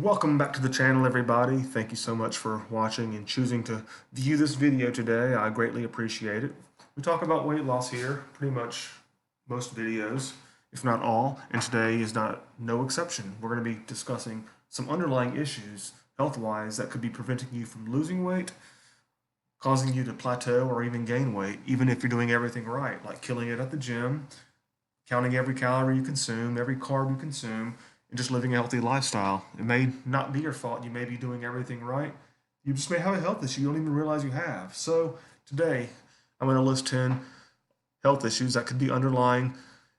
Welcome back to the channel, everybody. Thank you so much for watching and choosing to view this video today. I greatly appreciate it. We talk about weight loss here, pretty much most videos, if not all, and today is no exception. We're going to be discussing some underlying issues, health-wise, that could be preventing you from losing weight, causing you to plateau or even gain weight, even if you're doing everything right, like killing it at the gym, counting every calorie you consume, every carb you consume, and just living a healthy lifestyle. It may not be your fault. You may be doing everything right. You just may have a health issue you don't even realize you have. So today, I'm going to list 10 health issues that could be underlying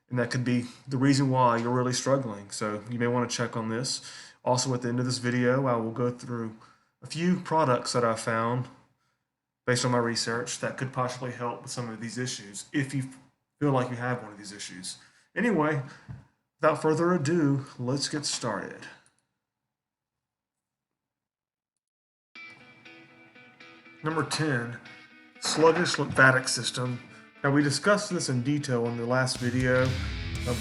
and that could be the reason why you're really struggling. So you may want to check on this. Also, at the end of this video, I will go through a few products that I found based on my research that could possibly help with some of these issues if you feel like you have one of these issues. Anyway, without further ado, let's get started. Number 10, sluggish lymphatic system. Now, we discussed this in detail in the last video.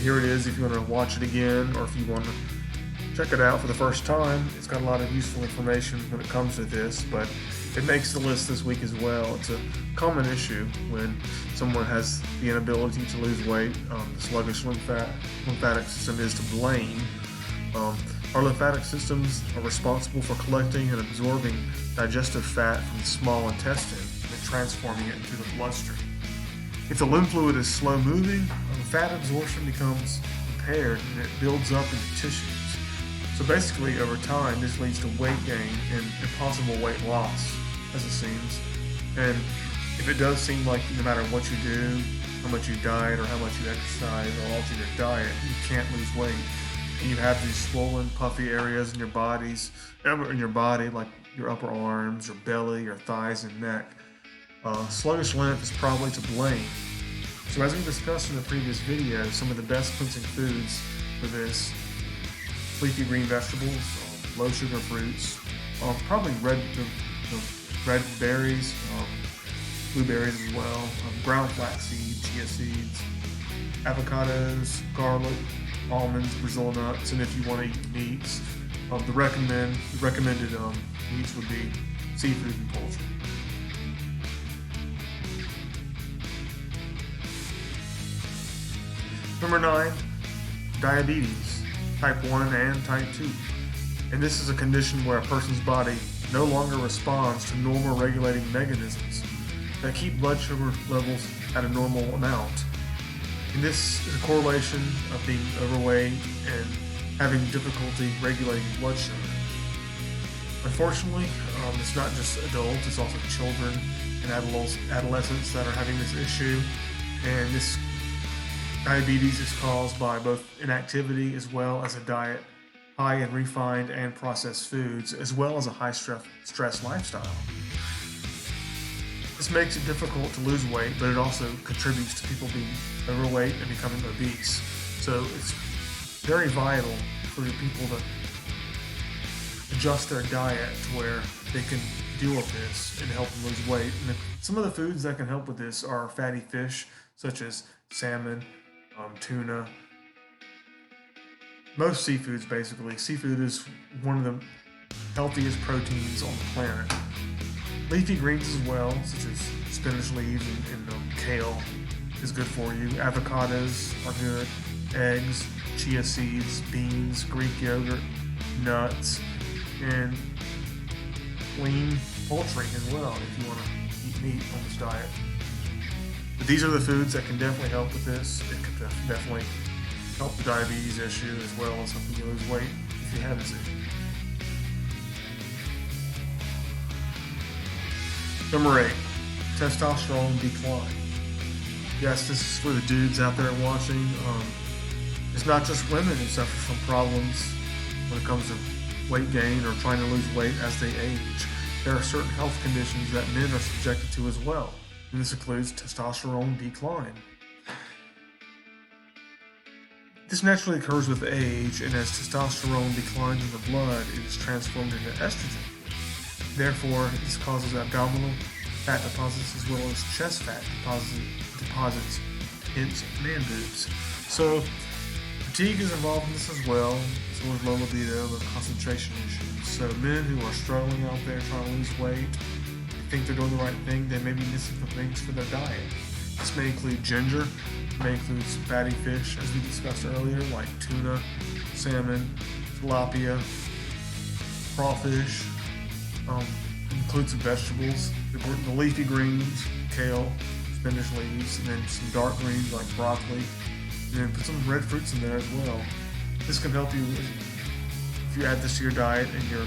Here it is if you want to watch it again or if you want to check it out for the first time. It's got a lot of useful information when it comes to this, but it makes the list this week as well. It's a common issue when someone has the inability to lose weight. The sluggish lymphatic system is to blame. Our lymphatic systems are responsible for collecting and absorbing digestive fat from the small intestine and transforming it into the bloodstream. If the lymph fluid is slow moving, fat absorption becomes impaired and it builds up into tissues. So basically, over time, this leads to weight gain and impossible weight loss, as it seems. And if it does seem like no matter what you do, how much you diet or how much you exercise or alter your diet, you can't lose weight. And you have these swollen, puffy areas in your body, like your upper arms, your belly, your thighs, and neck. Sluggish lymph is probably to blame. So as we discussed in the previous video, some of the best cleansing foods for this: leafy green vegetables, low sugar fruits, probably red berries, blueberries as well, ground flaxseed, chia seeds, avocados, garlic, almonds, Brazil nuts, and if you want to eat meats, the recommended meats would be seafood and poultry. Number 9, diabetes, type 1 and type 2. And this is a condition where a person's body no longer responds to normal regulating mechanisms that keep blood sugar levels at a normal amount. And this is a correlation of being overweight and having difficulty regulating blood sugar. Unfortunately, it's not just adults, it's also children and adolescents that are having this issue. And this diabetes is caused by both inactivity as well as a diet high in refined and processed foods, as well as a high stress lifestyle. This makes it difficult to lose weight, but it also contributes to people being overweight and becoming obese. So it's very vital for the people to adjust their diet to where they can deal with this and help them lose weight. And some of the foods that can help with this are fatty fish, such as salmon, tuna, most seafoods basically. Seafood is one of the healthiest proteins on the planet. Leafy greens as well, such as spinach leaves and kale is good for you. Avocados are good. Eggs, chia seeds, beans, Greek yogurt, nuts, and lean poultry as well if you want to eat meat on this diet. But these are the foods that can definitely help with this. It can definitely help the diabetes issue as well as helping you lose weight if you have this issue. Number 8, testosterone decline. Yes, this is for the dudes out there watching. It's not just women who suffer from problems when it comes to weight gain or trying to lose weight as they age. There are certain health conditions that men are subjected to as well, and this includes testosterone decline. This naturally occurs with age, and as testosterone declines in the blood, it is transformed into estrogen. Therefore, this causes abdominal fat deposits as well as chest fat deposits, hence man boobs. So, fatigue is involved in this as well. so with low libido or concentration issues. So men who are struggling out there trying to lose weight, think they're doing the right thing, they may be missing some things for their diet. This may include ginger, it may include fatty fish, as we discussed earlier, like tuna, salmon, tilapia, crawfish, include some vegetables, the leafy greens, kale, spinach leaves, and then some dark greens like broccoli, and then put some red fruits in there as well. This can help you if you add this to your diet and your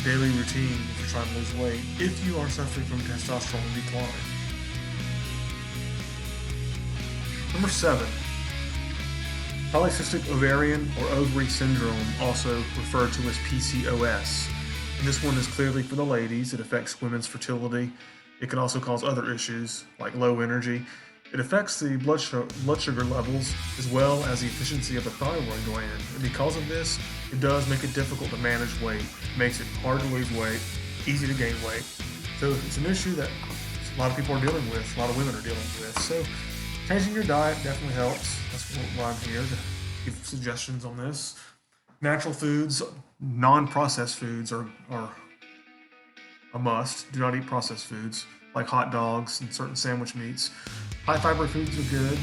daily routine if you're trying to lose weight, if you are suffering from testosterone decline. Number 7, polycystic ovarian or ovary syndrome, also referred to as PCOS. And this one is clearly for the ladies. It affects women's fertility. It can also cause other issues like low energy. It affects the blood sugar levels as well as the efficiency of the thyroid gland. And because of this, it does make it difficult to manage weight. It makes it hard to lose weight, easy to gain weight. So it's an issue that a lot of people are dealing with, a lot of women are dealing with. So changing your diet definitely helps. That's why I'm here, to give suggestions on this. Natural foods, non-processed foods are a must. Do not eat processed foods like hot dogs and certain sandwich meats. High fiber foods are good.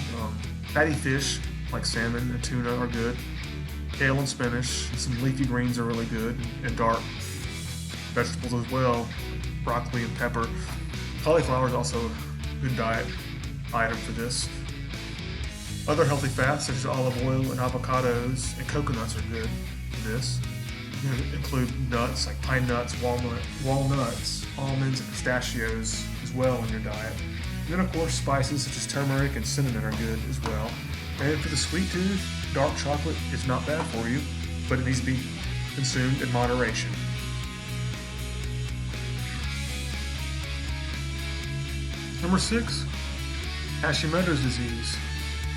Fatty fish like salmon and tuna are good. Kale and spinach and some leafy greens are really good, and dark vegetables as well, broccoli and pepper. Cauliflower is also a good diet item for this. Other healthy fats such as olive oil and avocados and coconuts are good for this. You can include nuts like pine nuts, walnuts, almonds, and pistachios as well in your diet. And then of course spices such as turmeric and cinnamon are good as well. And for the sweet tooth, dark chocolate is not bad for you, but it needs to be consumed in moderation. Number 6, Hashimoto's disease,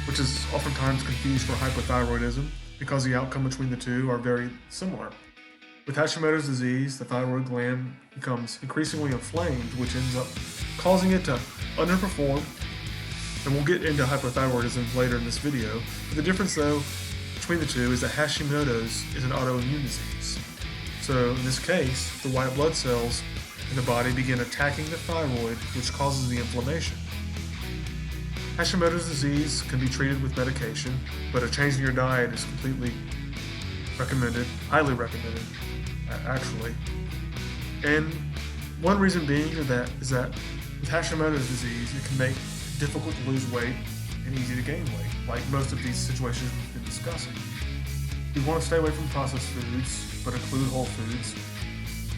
which is oftentimes confused for hypothyroidism because the outcome between the two are very similar. With Hashimoto's disease, the thyroid gland becomes increasingly inflamed, which ends up causing it to underperform. And we'll get into hypothyroidism later in this video. But the difference, though, between the two is that Hashimoto's is an autoimmune disease. So in this case, the white blood cells in the body begin attacking the thyroid, which causes the inflammation. Hashimoto's disease can be treated with medication, but a change in your diet is completely recommended, highly recommended, actually. And one reason being is that with Hashimoto's disease, it can make it difficult to lose weight and easy to gain weight, like most of these situations we've been discussing. You want to stay away from processed foods, but include whole foods.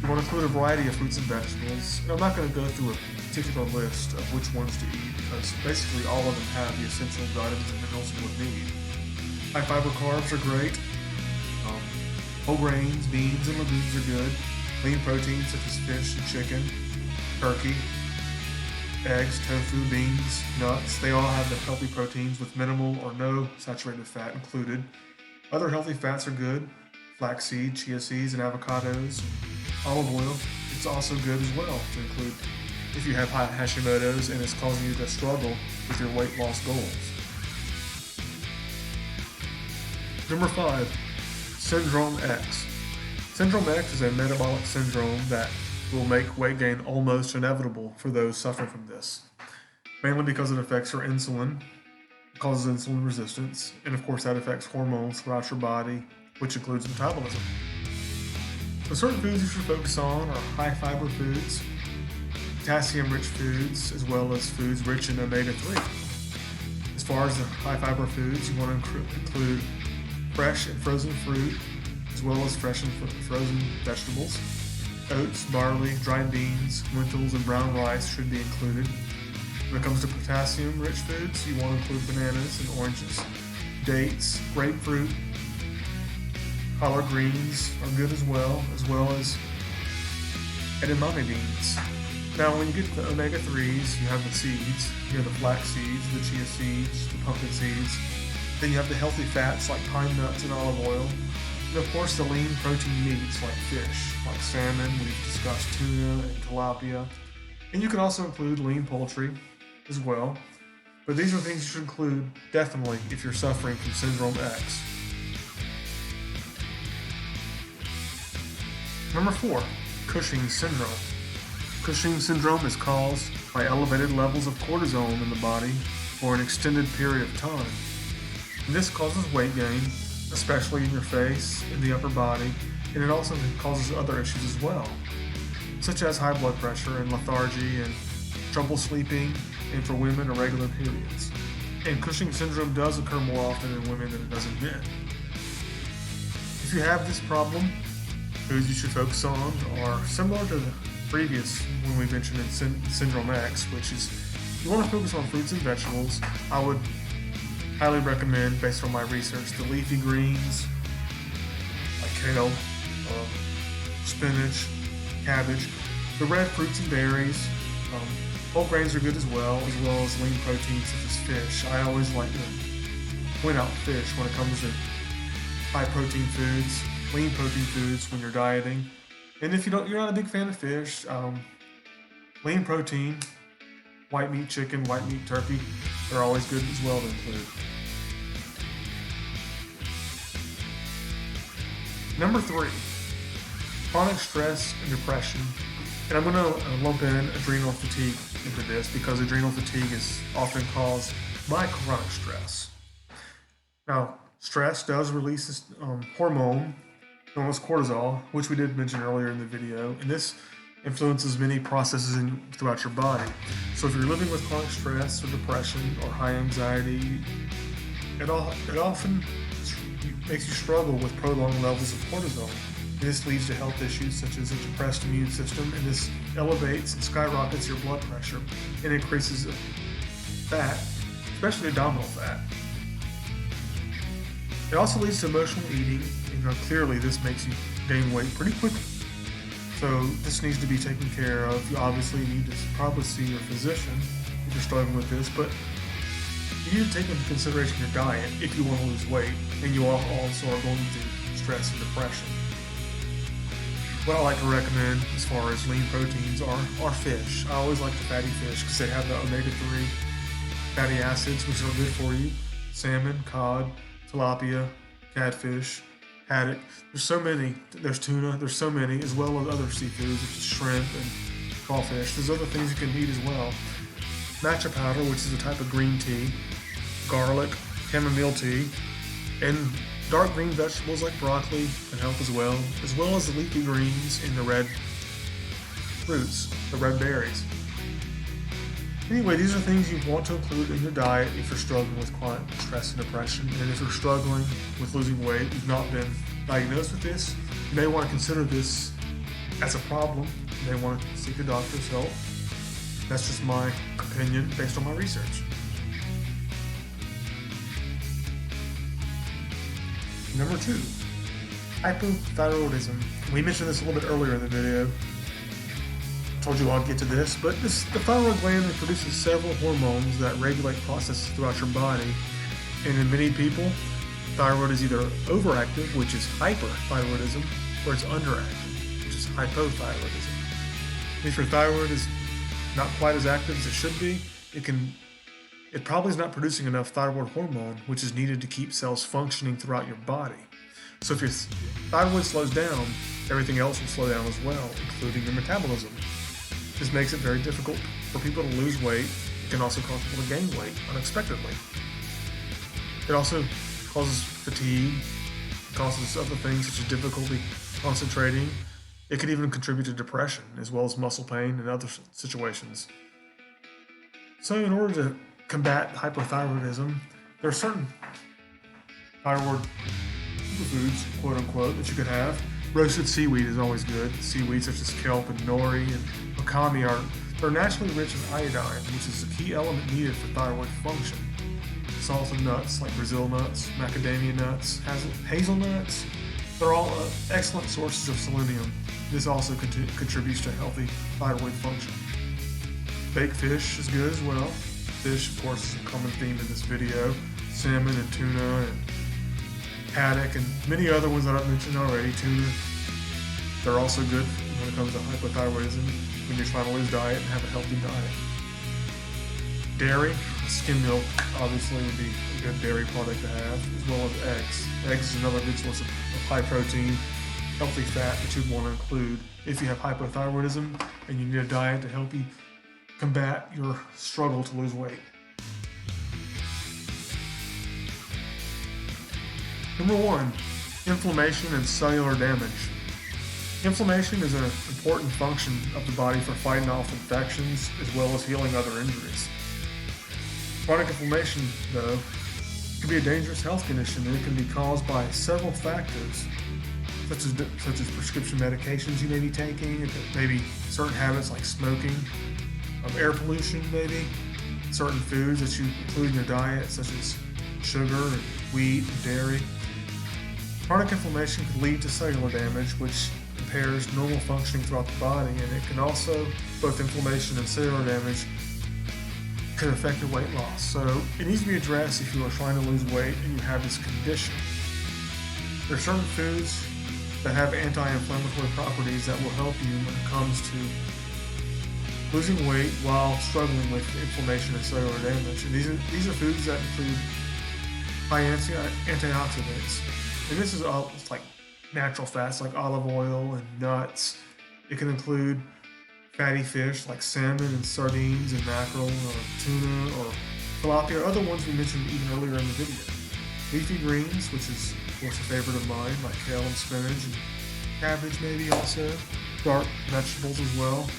You want to include a variety of fruits and vegetables. And I'm not going to go through a particular list of which ones to eat because basically all of them have the essential vitamins and minerals you would need. High fiber carbs are great. Whole grains, beans, and legumes are good. Lean proteins such as fish and chicken, turkey, eggs, tofu, beans, nuts. They all have the healthy proteins with minimal or no saturated fat included. Other healthy fats are good. Flaxseed, chia seeds, and avocados. Olive oil, it's also good as well to include if you have Hashimoto's and it's causing you to struggle with your weight loss goals. Number 5, Syndrome X. Syndrome X is a metabolic syndrome that will make weight gain almost inevitable for those suffering from this, mainly because it affects your insulin, causes insulin resistance, and of course that affects hormones throughout your body, which includes metabolism. So certain foods you should focus on are high fiber foods, potassium-rich foods, as well as foods rich in omega-3. As far as the high fiber foods, you want to include fresh and frozen fruit, as well as fresh and frozen vegetables. Oats, barley, dried beans, lentils, and brown rice should be included. When it comes to potassium-rich foods, you want to include bananas and oranges, dates, grapefruit, collard greens are good as well as edamame beans. Now, when you get to the omega-3s, you have the seeds, you have the flax seeds, the chia seeds, the pumpkin seeds. Then you have the healthy fats like pine nuts and olive oil. And of course, the lean protein meats like fish, like salmon, we've discussed tuna and tilapia. And you can also include lean poultry as well. But these are things you should include definitely if you're suffering from Syndrome X. Number 4, Cushing syndrome. Cushing syndrome is caused by elevated levels of cortisol in the body for an extended period of time. And this causes weight gain, especially in your face, in the upper body, and it also causes other issues as well, such as high blood pressure and lethargy and trouble sleeping, and for women, irregular periods. And Cushing syndrome does occur more often in women than it does in men. If you have this problem, foods you should focus on are similar to the previous one we mentioned in Syndrome X, which is you want to focus on fruits and vegetables. I would highly recommend, based on my research, the leafy greens like kale, spinach, cabbage, the red fruits and berries. Whole grains are good as well as lean proteins such as fish. I always like to point out fish when it comes to high protein foods, lean protein foods when you're dieting. And if you're not a big fan of fish, lean protein, white meat chicken, white meat turkey, they're always good as well to include. Number 3, chronic stress and depression. And I'm going to lump in adrenal fatigue into this because adrenal fatigue is often caused by chronic stress. Now, stress does release this hormone known as cortisol, which we did mention earlier in the video, and this influences many processes throughout your body. So if you're living with chronic stress or depression or high anxiety, it often makes you struggle with prolonged levels of cortisol. This leads to health issues such as a depressed immune system, and this elevates and skyrockets your blood pressure and increases fat, especially abdominal fat. It also leads to emotional eating, and clearly this makes you gain weight pretty quickly. So this needs to be taken care of. You obviously need to probably see your physician if you're struggling with this, but you need to take into consideration your diet if you want to lose weight, and you also are going through stress and depression. What I like to recommend as far as lean proteins are fish. I always like the fatty fish because they have the omega-3 fatty acids, which are good for you. Salmon, cod, tilapia, catfish, haddock. There's so many. There's tuna. There's so many, as well as other seafoods, such as shrimp and crawfish. There's other things you can eat as well. Matcha powder, which is a type of green tea, garlic, chamomile tea, and dark green vegetables like broccoli can help as well as the leafy greens and the red fruits, the red berries. Anyway, these are things you want to include in your diet if you're struggling with chronic stress and depression. And if you're struggling with losing weight, you've not been diagnosed with this, you may want to consider this as a problem. You may want to seek a doctor's help. That's just my opinion based on my research. Number 2, hypothyroidism. We mentioned this a little bit earlier in the video. I told you I'd get to this, but the thyroid gland produces several hormones that regulate processes throughout your body. And in many people, thyroid is either overactive, which is hyperthyroidism, or it's underactive, which is hypothyroidism. If your thyroid is not quite as active as it should be, it probably is not producing enough thyroid hormone, which is needed to keep cells functioning throughout your body. So if your thyroid slows down, everything else will slow down as well, including your metabolism. This makes it very difficult for people to lose weight. It can also cause people to gain weight unexpectedly. It also causes fatigue, causes other things such as difficulty concentrating. It could even contribute to depression, as well as muscle pain and other situations. So in order to combat hypothyroidism, there are certain thyroid superfoods, quote unquote, that you could have. Roasted seaweed is always good. Seaweed such as kelp and nori and wakame they're naturally rich in iodine, which is a key element needed for thyroid function. Salted nuts like Brazil nuts, macadamia nuts, hazelnuts, they're all excellent sources of selenium. This also contributes to healthy thyroid function. Baked fish is good as well. Fish, of course, is a common theme in this video. Salmon and tuna and haddock and many other ones that I've mentioned already. Tuna, they're also good when it comes to hypothyroidism when you're trying to lose diet and have a healthy diet. Dairy, skim milk, obviously would be a good dairy product to have, as well as eggs. Eggs is another good source of high protein, healthy fat that you'd want to include if you have hypothyroidism and you need a diet to help you combat your struggle to lose weight. Number 1, inflammation and cellular damage. Inflammation is an important function of the body for fighting off infections as well as healing other injuries. Chronic inflammation, though, can be a dangerous health condition, and it can be caused by several factors, such as prescription medications you may be taking, maybe certain habits like smoking, air pollution maybe, certain foods that you include in your diet, such as sugar, wheat, and dairy. Chronic inflammation can lead to cellular damage, which impairs normal functioning throughout the body, and it can also, both inflammation and cellular damage, can affect your weight loss. So it needs to be addressed if you are trying to lose weight and you have this condition. There are certain foods that have anti-inflammatory properties that will help you when it comes to losing weight while struggling with inflammation and cellular damage. And these are foods that include high antioxidants. And this is all like natural fats like olive oil and nuts. It can include fatty fish like salmon and sardines and mackerel or tuna or tilapia or other ones we mentioned even earlier in the video. Leafy greens, which is of course a favorite of mine, like kale and spinach and cabbage maybe also. Dark vegetables as well.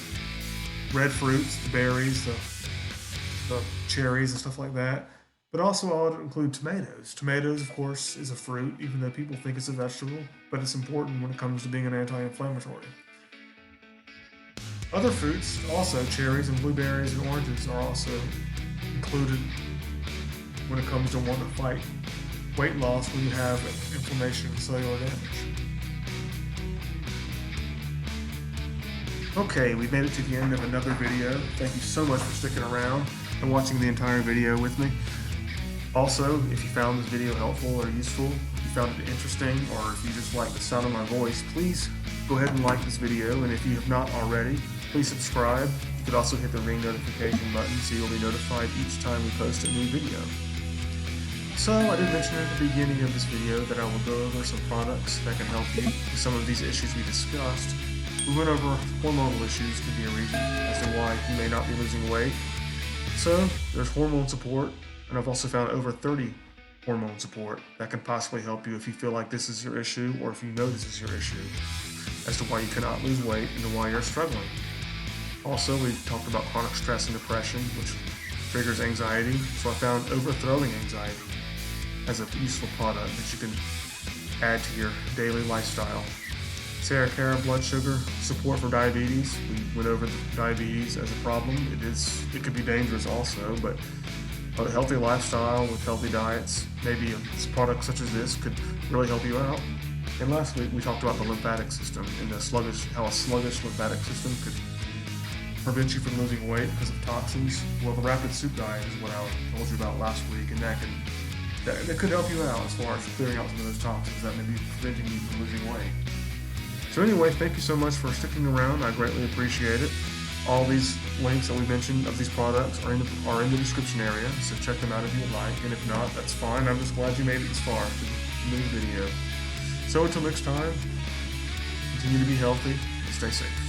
Red fruits, the berries, the cherries and stuff like that. But also I would include tomatoes. Tomatoes, of course, is a fruit, even though people think it's a vegetable, but it's important when it comes to being an anti-inflammatory. Other fruits, also cherries and blueberries and oranges, are also included when it comes to wanting to fight weight loss when you have inflammation and cellular damage. Okay, we've made it to the end of another video. Thank you so much for sticking around and watching the entire video with me. Also, if you found this video helpful or useful, if you found it interesting, or if you just like the sound of my voice, please go ahead and like this video. And if you have not already, please subscribe. You could also hit the ring notification button so you'll be notified each time we post a new video. So I did mention at the beginning of this video that I will go over some products that can help you with some of these issues we discussed. We went over hormonal issues could be a reason as to why you may not be losing weight. So there's hormone support, and I've also found over 30 hormone support that can possibly help you if you feel like this is your issue, or if you know this is your issue, as to why you cannot lose weight and to why you're struggling. Also, we've talked about chronic stress and depression, which triggers anxiety, so I found overthrowing anxiety as a useful product that you can add to your daily lifestyle. Cara blood sugar support for diabetes. We went over diabetes as a problem. It could be dangerous also, but a healthy lifestyle with healthy diets, maybe a product such as this could really help you out. And last week we talked about the lymphatic system and how a sluggish lymphatic system could prevent you from losing weight because of toxins. Well, the rapid soup diet is what I told you about last week, and that could help you out as far as clearing out some of those toxins that may be preventing you from losing weight. So anyway, thank you so much for sticking around. I greatly appreciate it. All these links that we mentioned of these products are in the description area, so check them out if you'd like. And if not, that's fine. I'm just glad you made it this far to the new video. So until next time, continue to be healthy and stay safe.